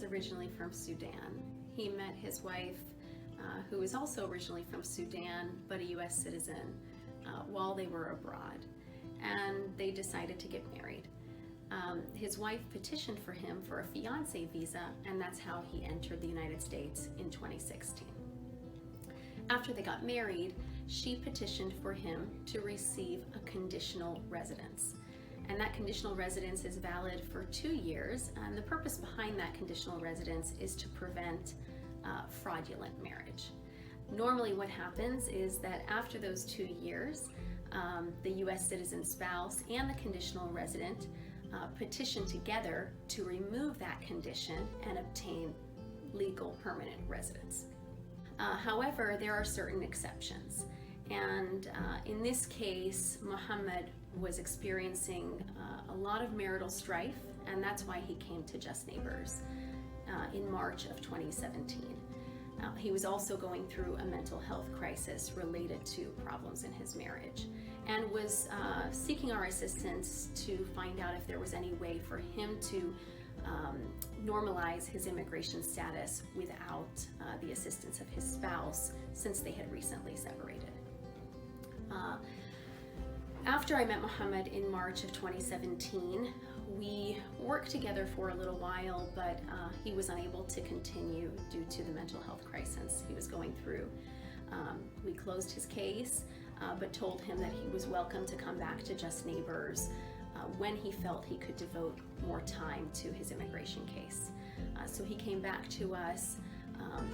was originally from Sudan. He met his wife, who was also originally from Sudan, but a US citizen, while they were abroad. And they decided to get married. His wife petitioned for him for a fiancé visa, and that's how he entered the United States in 2016. After they got married, she petitioned for him to receive a conditional residence. And that conditional residence is valid for 2 years, and the purpose behind that conditional residence is to prevent fraudulent marriage. Normally what happens is that after those 2 years, the US citizen spouse and the conditional resident petition together to remove that condition and obtain legal permanent residence. However, there are certain exceptions, and in this case, Mohamed was experiencing a lot of marital strife, and that's why he came to Just Neighbors in March of 2017. He was also going through a mental health crisis related to problems in his marriage, and was seeking our assistance to find out if there was any way for him to normalize his immigration status without the assistance of his spouse, since they had recently separated. After I met Mohamed in March of 2017, we worked together for a little while, but he was unable to continue due to the mental health crisis he was going through. We closed his case, but told him that he was welcome to come back to Just Neighbors when he felt he could devote more time to his immigration case. So he came back to us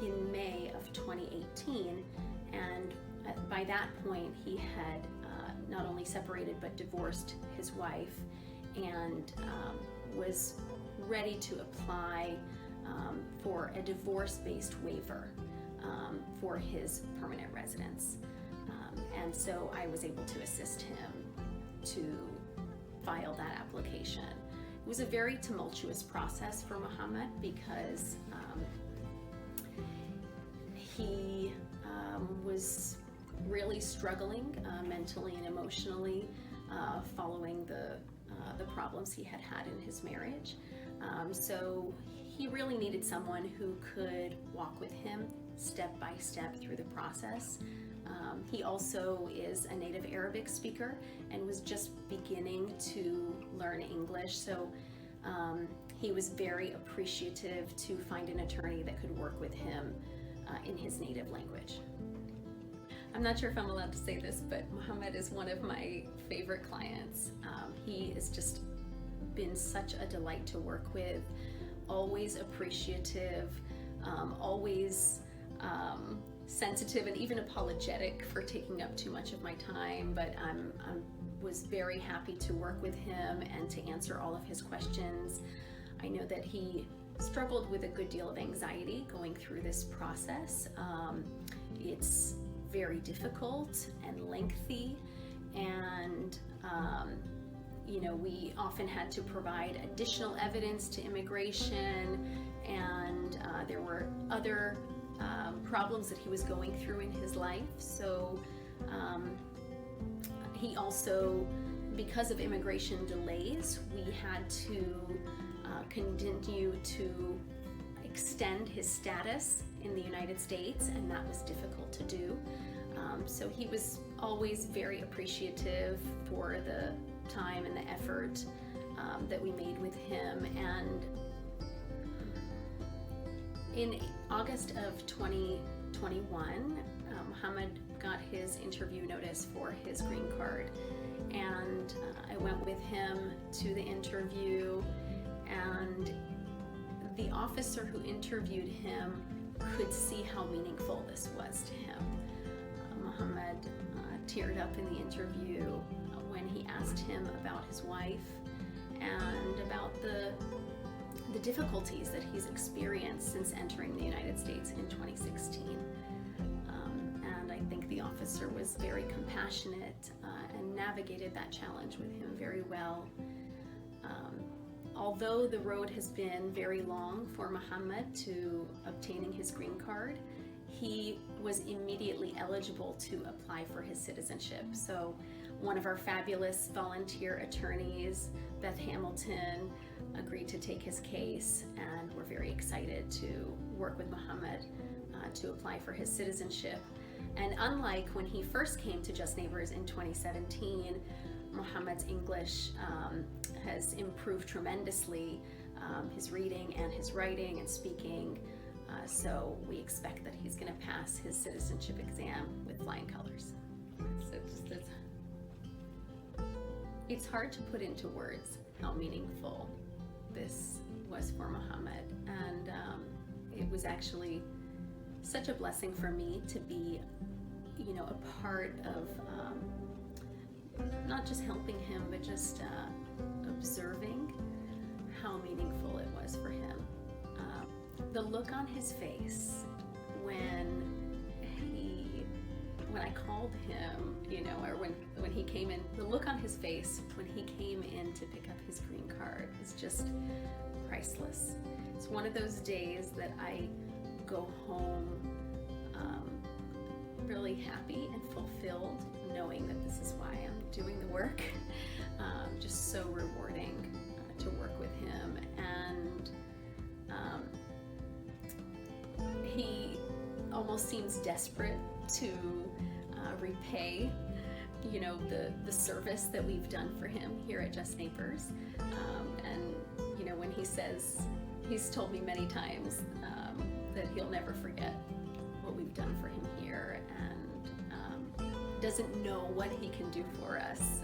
in May of 2018, and by that point he had not only separated but divorced his wife, and was ready to apply for a divorce-based waiver for his permanent residence. And so I was able to assist him to file that application. It was a very tumultuous process for Mohamed because he was really struggling mentally and emotionally following the problems he had had in his marriage. So he really needed someone who could walk with him step by step through the process. He also is a native Arabic speaker and was just beginning to learn English, so he was very appreciative to find an attorney that could work with him in his native language. I'm not sure if I'm allowed to say this, but Mohamed is one of my favorite clients. He has just been such a delight to work with, always appreciative, always sensitive, and even apologetic for taking up too much of my time, but I was very happy to work with him and to answer all of his questions. I know that he struggled with a good deal of anxiety going through this process. It's very difficult and lengthy, and we often had to provide additional evidence to immigration, and there were other problems that he was going through in his life. So he also, because of immigration delays, we had to continue to extend his status in the United States, and that was difficult to do. So he was always very appreciative for the time and the effort that we made with him. And in August of 2021, Mohamed got his interview notice for his green card, and I went with him to the interview, and the officer who interviewed him could see how meaningful this was to him. Mohamed teared up in the interview when he asked him about his wife and about the difficulties that he's experienced since entering the United States in 2016. And I think the officer was very compassionate and navigated that challenge with him very well. Although the road has been very long for Mohamed to obtaining his green card, he was immediately eligible to apply for his citizenship. So One of our fabulous volunteer attorneys, Beth Hamilton, agreed to take his case, and we're very excited to work with Mohamed to apply for his citizenship. And unlike when he first came to Just Neighbors in 2017, Mohamed's English has improved tremendously, his reading and his writing and speaking. So we expect that he's going to pass his citizenship exam with flying colors. So it's hard to put into words how meaningful this was for Mohamed, and it was actually such a blessing for me to be, a part of not just helping him, but just observing how meaningful it was for him. The look on his face when I called him, or when he came in, the look on his face when he came in to pick up his green card is just priceless. It's one of those days that I go home really happy and fulfilled, knowing that this is why I'm doing the work. Just so rewarding to work with him, and he almost seems desperate to repay, the service that we've done for him here at Just Neighbors. And when he says, he's told me many times that he'll never forget what we've done for him here, and doesn't know what he can do for us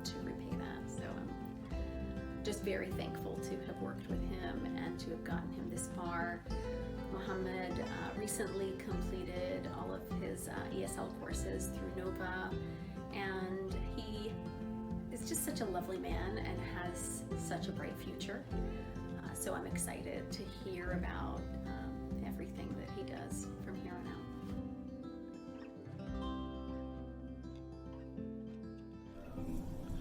to repay that. So I'm just very thankful to have worked with him and to have gotten him this far. Mohamed recently completed all of his ESL courses through Nova, and he is just such a lovely man and has such a bright future. So I'm excited to hear about everything that he does from here on out.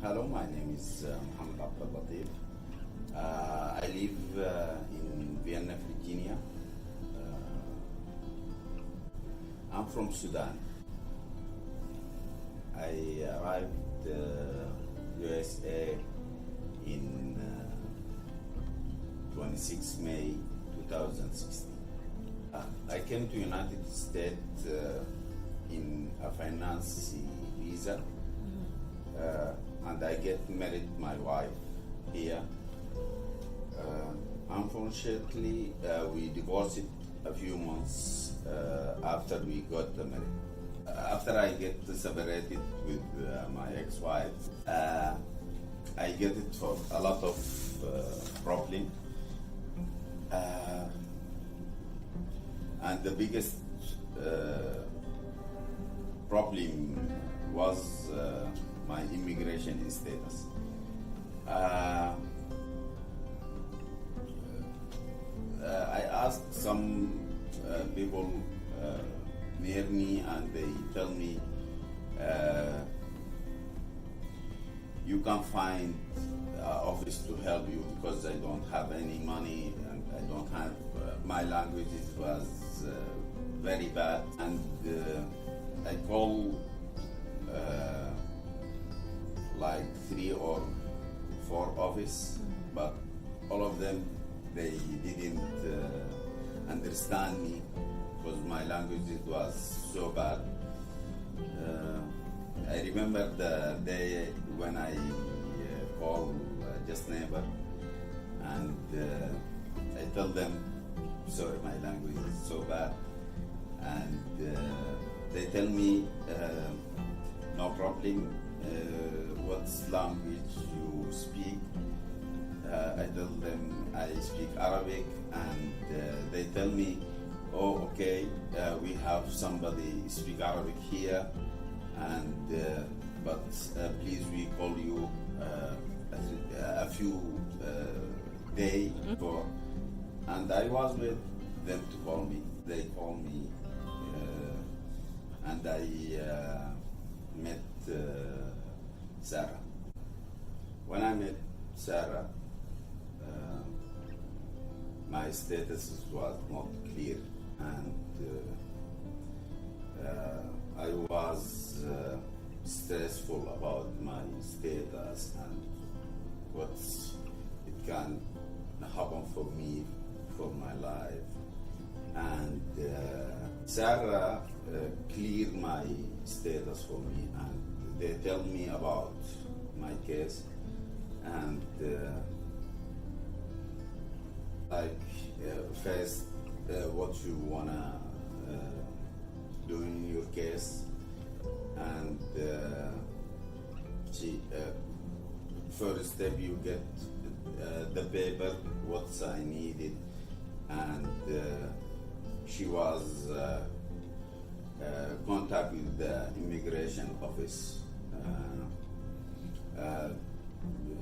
Hello, my name is Mohamed Abdel Latif. I live in Vienna, Virginia. I'm from Sudan. I arrived USA in 26 May 2016. I came to United States in a finance visa, and I get married my wife here. Unfortunately, we divorced a few months after we got married. After I get separated with my ex-wife, I get it for a lot of problem. And the biggest problem was my immigration status. I asked some people near me, and they tell me you can't find an office to help you because I don't have any money, and I don't have my language was very bad. And I called like 3 or 4 offices, but all of them, they didn't understand me because my language was so bad. I remember the day when I called Just Neighbor, and I told them, sorry, my language is so bad, and they tell me, no problem, what language you speak? I tell them I speak Arabic, and they tell me, oh, okay, we have somebody speak Arabic here, and but please, we call you a few days before. And I was with them to call me. They called me, and I met Sarah. When I met Sarah, my status was not clear, and I was stressful about my status and what it can happen for me, for my life. And Sarah cleared my status for me, and they tell me about my case, and first what you wanna do in your case, and first step you get the paper what I needed, and she was contact with the immigration office,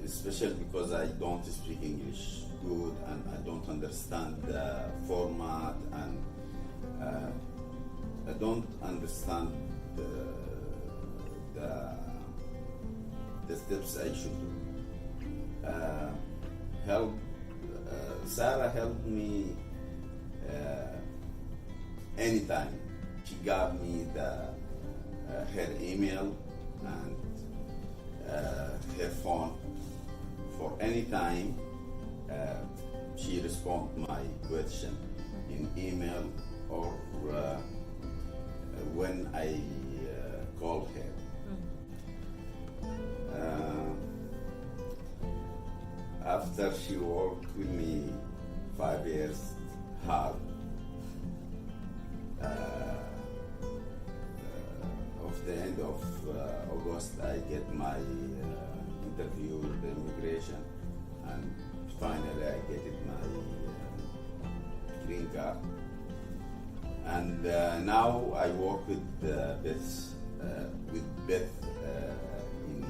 especially because I don't speak English good and I don't understand the format, and I don't understand the steps I should do. Sarah helped me anytime. She gave me her email and her phone for any time. She respond my question in email or when I call her. After she worked with me 5 years hard, of the end of August, I get my interview with the immigration, and finally I get it my green card. And now I work with Beth in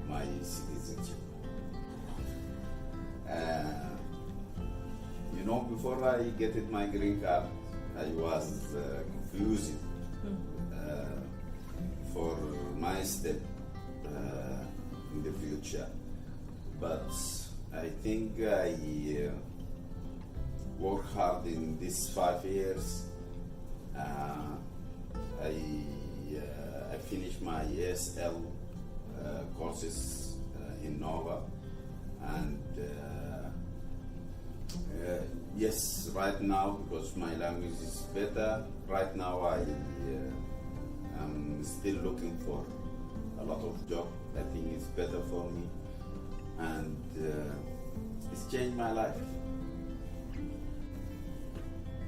my citizenship. Before I get it my green card, I was confused for my step in the future. But I think I work hard in these 5 years. I finished my ASL courses in Nova, and yes, right now, because my language is better, right now I am still looking for a lot of job. I think it's better for me, and it's changed my life.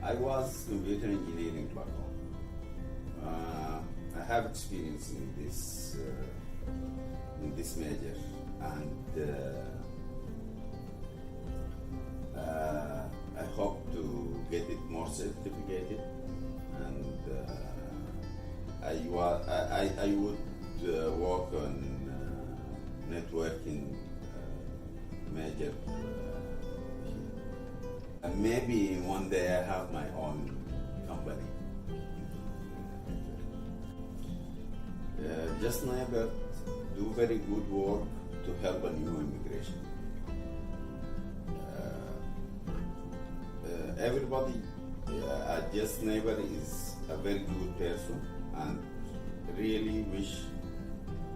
I was computer engineering back home. I have experience in this major, and I hope to get it more certificated, and I would work on networking major here. And maybe one day I have my own company. Just never do very good work to help a new immigration. Everybody at Just Neighbor is a very good person, and really wish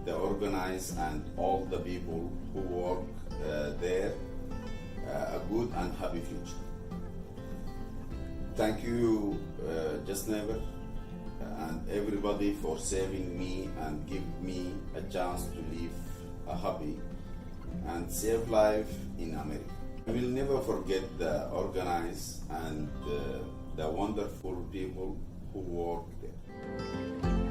the organized and all the people who work there a good and happy future. Thank you, Just Neighbor, and everybody for saving me and give me a chance to live a happy and safe life in America. I will never forget the organized and the wonderful people who work there.